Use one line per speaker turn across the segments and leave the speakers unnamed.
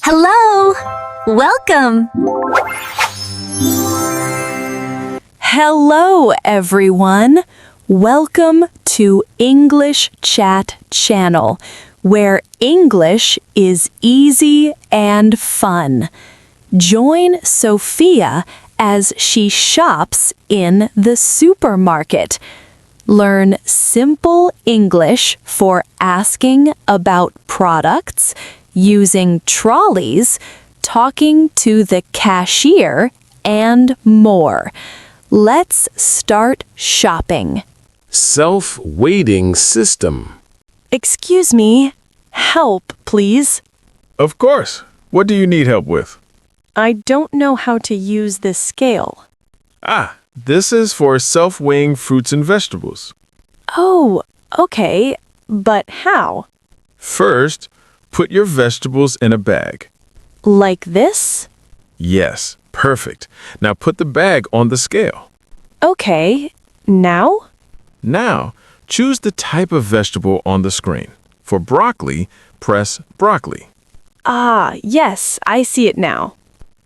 Hello! Welcome!
Hello, everyone. Welcome to English Chat Channel, where English is easy and fun. Join Sophia as she shops in the supermarket. Learn simple English for asking about products, using trolleys, talking to the cashier, and more. Let's start shopping.
Self-weighing system.
Excuse me, help, please.
Of course. What do you need help with?
I don't know how to use this scale.
This is for self-weighing fruits and vegetables.
Oh, okay, but how?
First, put your vegetables in a bag.
Like this?
Yes, perfect. Now put the bag on the scale.
Okay, now?
Now, choose the type of vegetable on the screen. For broccoli, press broccoli.
Yes, I see it now.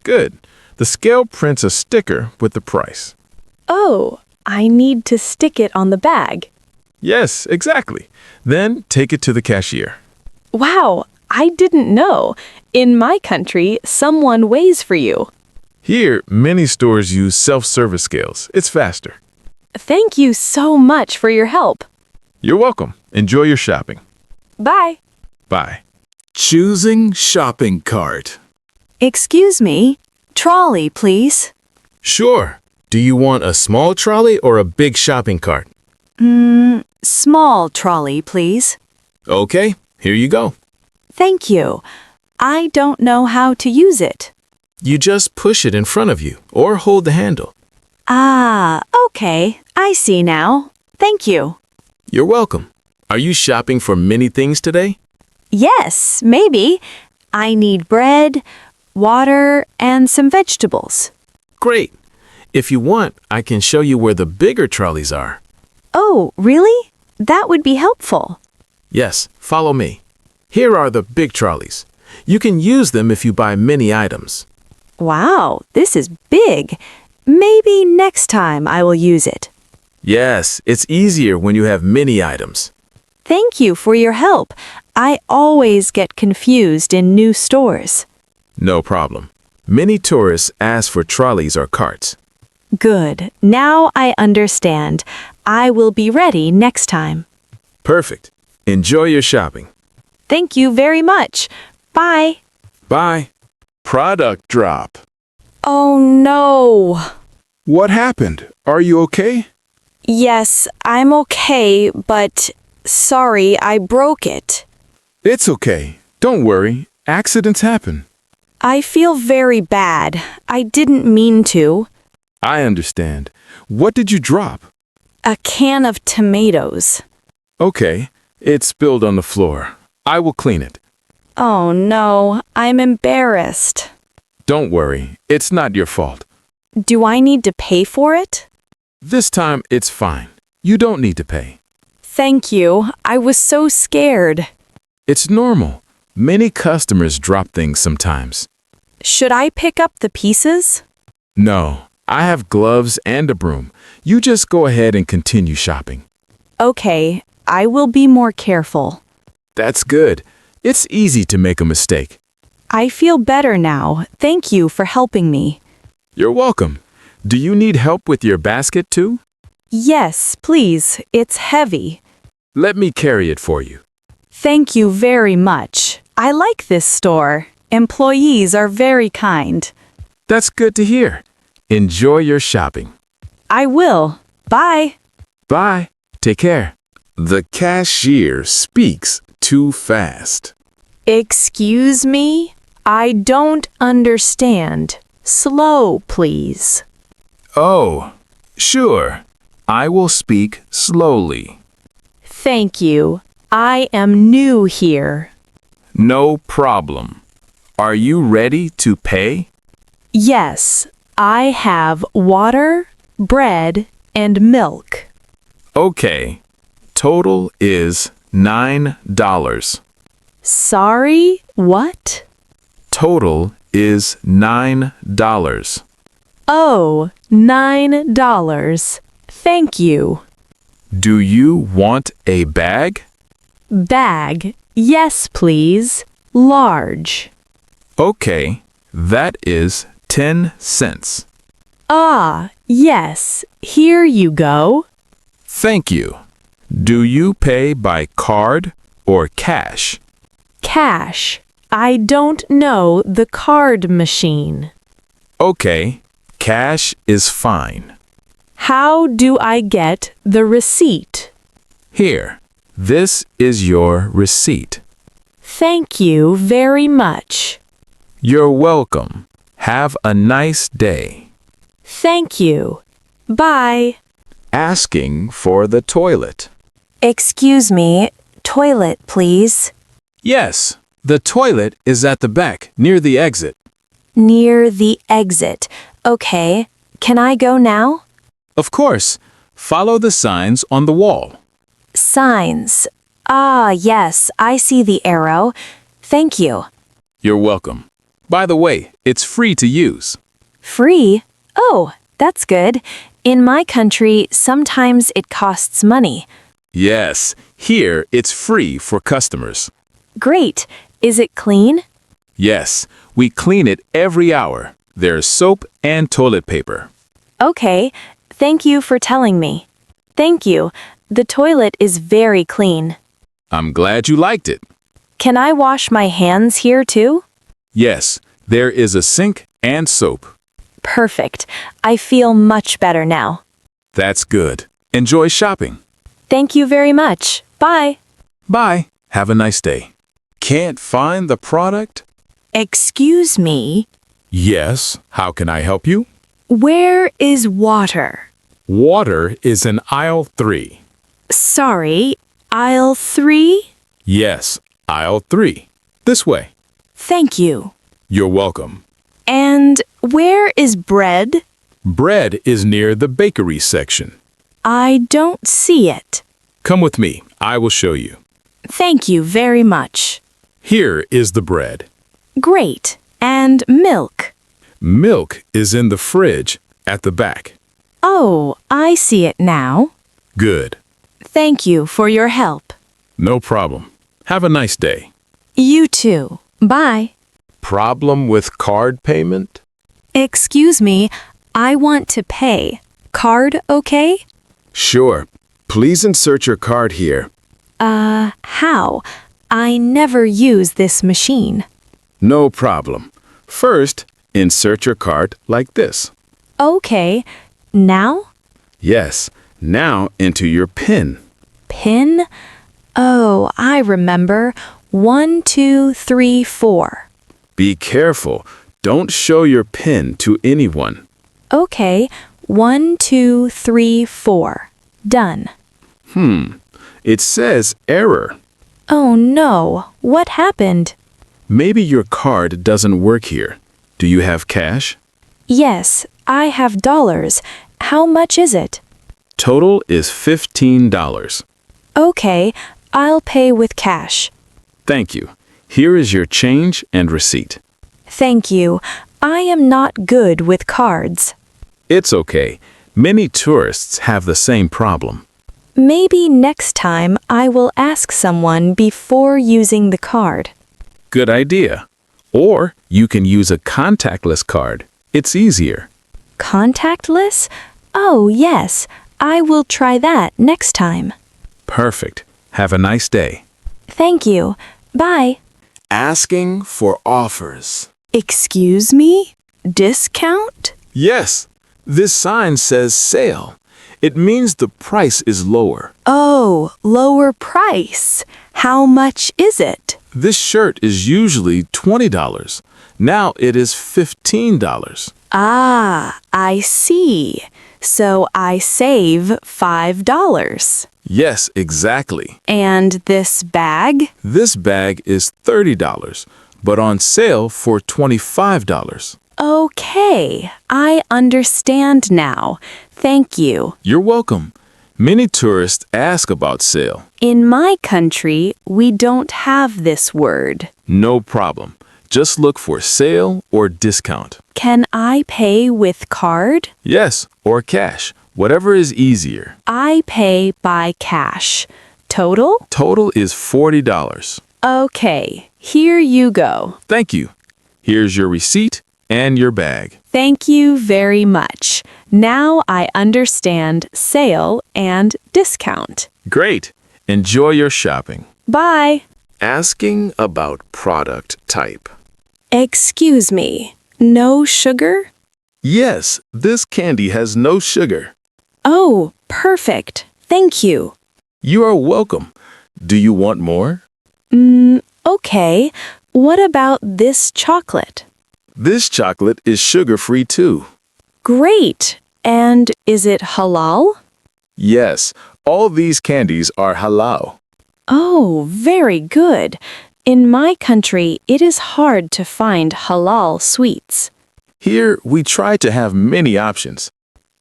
Good. The scale prints a sticker with the price.
Oh, I need to stick it on the bag.
Yes, exactly. Then take it to the cashier.
Wow, I didn't know. In my country, someone weighs for you.
Here, many stores use self-service scales. It's faster.
Thank you so much for your help.
You're welcome. Enjoy your shopping.
Bye.
Bye.
Choosing shopping cart.
Excuse me, trolley, please.
Sure. Do you want a small trolley or a big shopping cart?
Small trolley, please.
Okay, here you go.
Thank you. I don't know how to use it.
You just push it in front of you or hold the handle.
Okay. I see now. Thank you.
You're welcome. Are you shopping for many things today?
Yes, maybe. I need bread, water, and some vegetables.
Great. If you want, I can show you where the bigger trolleys are.
Oh, really? That would be helpful.
Yes, follow me. Here are the big trolleys. You can use them if you buy many items.
Wow, this is big. Maybe next time I will use it.
Yes, it's easier when you have many items.
Thank you for your help. I always get confused in new stores.
No problem. Many tourists ask for trolleys or carts.
Good. Now I understand. I will be ready next time.
Perfect. Enjoy your shopping.
Thank you very much. Bye.
Bye.
Product drop.
Oh no.
What happened? Are you okay?
Yes, I'm okay, but sorry, I broke it.
It's okay. Don't worry. Accidents happen.
I feel very bad. I didn't mean to.
I understand. What did you drop?
A can of tomatoes.
Okay. It spilled on the floor. I will clean it.
Oh no, I'm embarrassed.
Don't worry. It's not your fault.
Do I need to pay for it?
This time, it's fine. You don't need to pay.
Thank you. I was so scared.
It's normal. Many customers drop things sometimes.
Should I pick up the pieces?
No, I have gloves and a broom. You just go ahead and continue shopping.
Okay, I will be more careful.
That's good. It's easy to make a mistake.
I feel better now. Thank you for helping me.
You're welcome. Do you need help with your basket too?
Yes, please. It's heavy.
Let me carry it for you.
Thank you very much. I like this store. Employees are very kind.
That's good to hear. Enjoy your shopping.
I will. Bye.
Bye. Take care.
The cashier speaks too fast.
Excuse me? I don't understand. Slow, please.
Oh, sure. I will speak slowly.
Thank you. I am new here.
No problem. Are you ready to pay?
Yes, I have water, bread, and milk.
Okay. Total is $9.
Sorry, what?
total is $9.
Oh, $9. Thank you.
Do you want a bag?
Bag. Yes, please. Large.
Okay, that is 10 cents.
Ah, yes. Here you go.
Thank you. Do you pay by card or cash?
Cash. I don't know the card machine.
Okay, cash is fine.
How do I get the receipt?
Here, this is your receipt.
Thank you very much.
You're welcome. Have a nice day.
Thank you. Bye.
Asking for the toilet.
Excuse me, toilet, please.
Yes, the toilet is at the back, near the exit.
Near the exit. Okay, can I go now?
Of course, follow the signs on the wall.
Signs. Ah, yes, I see the arrow. Thank you.
You're welcome. By the way, it's free to use.
Free? Oh, that's good. In my country, sometimes it costs money.
Yes, here it's free for customers.
Great. Is it clean?
Yes, we clean it every hour. There's soap and toilet paper.
Okay, thank you for telling me. Thank you. The toilet is very clean.
I'm glad you liked it.
Can I wash my hands here too?
Yes, there is a sink and soap.
Perfect. I feel much better now.
That's good. Enjoy shopping.
Thank you very much. Bye.
Bye. Have a nice day. Can't find the product?
Excuse me.
Yes. How can I help you?
Where is water?
Water is in aisle 3.
Sorry, aisle 3?
Yes, aisle 3. This way.
Thank you.
You're welcome.
And where is bread?
Bread is near the bakery section.
I don't see it.
Come with me. I will show you.
Thank you very much.
Here is the bread.
Great. And milk.
Milk is in the fridge at the back.
Oh, I see it now.
Good.
Thank you for your help.
No problem. Have a nice day.
You too. Bye.
Problem with card payment?
Excuse me, I want to pay. Card okay?
Sure. Please insert your card here.
How? I never use this machine.
No problem. First, insert your card like this.
Okay. Now?
Yes. Now enter your PIN.
PIN? Oh, I remember. 1, 2, 3, 4.
Be careful. Don't show your PIN to anyone.
Okay. 1, 2, 3, 4. Done.
It says error.
Oh no. What happened?
Maybe your card doesn't work here. Do you have cash?
Yes, I have dollars. How much is it?
Total is $15.
Okay, I'll pay with cash.
Thank you. Here is your change and receipt.
Thank you. I am not good with cards.
It's okay. Many tourists have the same problem.
Maybe next time I will ask someone before using the card.
Good idea. Or you can use a contactless card. It's easier.
Contactless? Oh, yes. I will try that next time.
Perfect. Have a nice day.
Thank you. Bye.
Asking for offers.
Excuse me? Discount?
Yes. This sign says sale. It means the price is lower.
Oh, lower price. How much is it?
This shirt is usually $20. Now it is $15.
Ah, I see. So I save $5.
Yes, exactly.
And this bag?
This bag is $30, but on sale for $25.
Okay, I understand now. Thank you.
You're welcome. Many tourists ask about sale.
In my country, we don't have this word.
No problem.
Just look for sale or discount.
Can I pay with card?
Yes, or cash, whatever is easier.
I pay by cash. Total?
Total is $40.
Okay, here you go.
Thank you. Here's your receipt and your bag.
Thank you very much. Now I understand sale and discount.
Great. Enjoy your shopping.
Bye.
Asking about product type.
Excuse me, no sugar?
Yes, this candy has no sugar.
Oh, perfect. Thank you.
You are welcome. Do you want more?
Okay. What about this chocolate?
This chocolate is sugar-free too.
Great. And is it halal?
Yes, all these candies are halal.
Oh, very good. In my country, it is hard to find halal sweets.
Here, we try to have many options.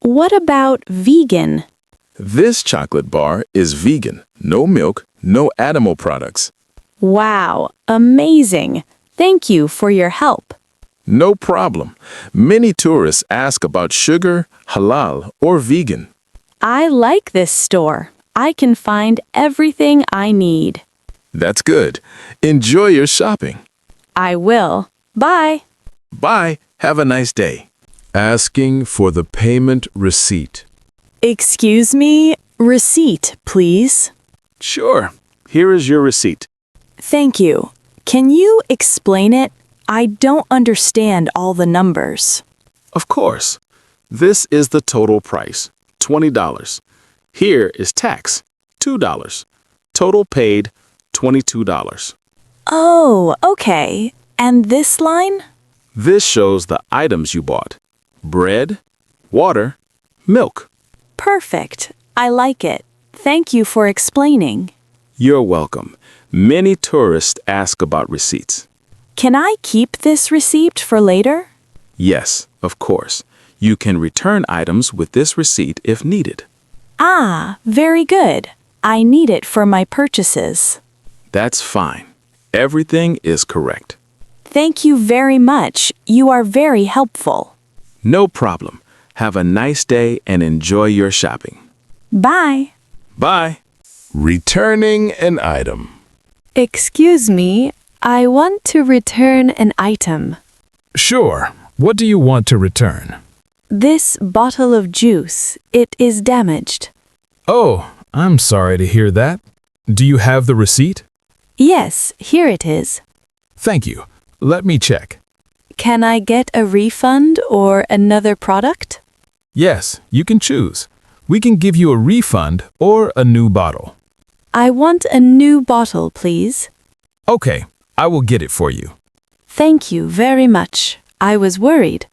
What about vegan?
This chocolate bar is vegan, no milk, no animal products.
Wow, amazing. Thank you for your help.
No problem. Many tourists ask about sugar, halal, or vegan.
I like this store. I can find everything I need.
That's good. Enjoy your shopping.
I will. Bye.
Bye. Have a nice day.
Asking for the payment receipt.
Excuse me, receipt, please.
Sure. Here is your receipt.
Thank you. Can you explain it? I don't understand all the numbers.
Of course. This is the total price, $20. Here is tax, $2. Total paid, $22.
Oh, okay. And this line?
This shows the items you bought. Bread, water, milk.
Perfect. I like it. Thank you for explaining.
You're welcome. Many tourists ask about receipts.
Can I keep this receipt for later?
Yes, of course. You can return items with this receipt if needed.
Ah, very good. I need it for my purchases.
That's fine. Everything is correct.
Thank you very much. You are very helpful.
No problem. Have a nice day and enjoy your shopping.
Bye.
Bye.
Returning an item.
Excuse me, I want to return an item.
Sure. What do you want to return?
This bottle of juice, it is damaged.
Oh, I'm sorry to hear that. Do you have the receipt?
Yes, here it is.
Thank you. Let me check.
Can I get a refund or another product?
Yes, you can choose. We can give you a refund or a new bottle.
I want a new bottle, please.
Okay, I will get it for you.
Thank you very much. I was worried.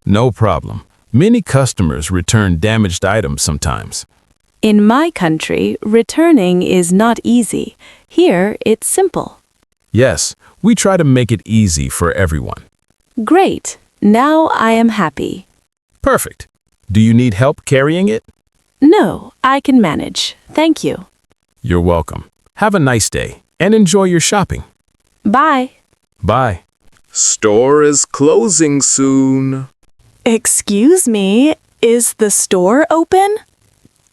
No problem. Many customers return damaged items sometimes.
In my country, returning is not easy. Here, it's simple.
Yes, we try to make it easy for everyone.
Great. Now I am happy.
Perfect. Do you need help carrying it?
No, I can manage. Thank you.
You're welcome. Have a nice day and enjoy your shopping.
Bye.
Bye.
Store is closing soon.
Excuse me, is the store open?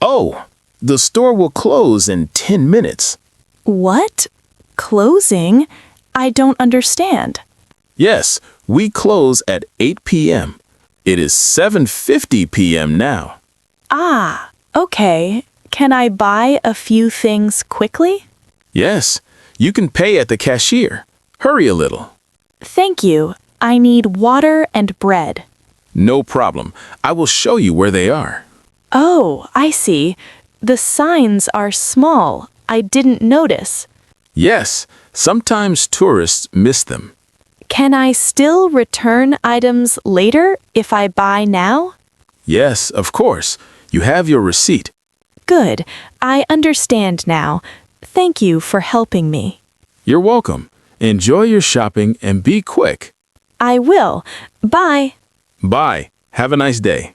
Oh, the store will close in 10 minutes.
What? Closing? I don't understand.
Yes, we close at 8 p.m. It is 7:50 p.m. now.
Ah, okay. Can I buy a few things quickly?
Yes, you can pay at the cashier. Hurry a little.
Thank you. I need water and bread.
No problem. I will show you where they are.
Oh, I see. The signs are small. I didn't notice.
Yes, sometimes tourists miss them.
Can I still return items later if I buy now?
Yes, of course. You have your receipt.
Good. I understand now. Thank you for helping me.
You're welcome. Enjoy your shopping and be quick.
I will. Bye.
Bye. Have a nice day.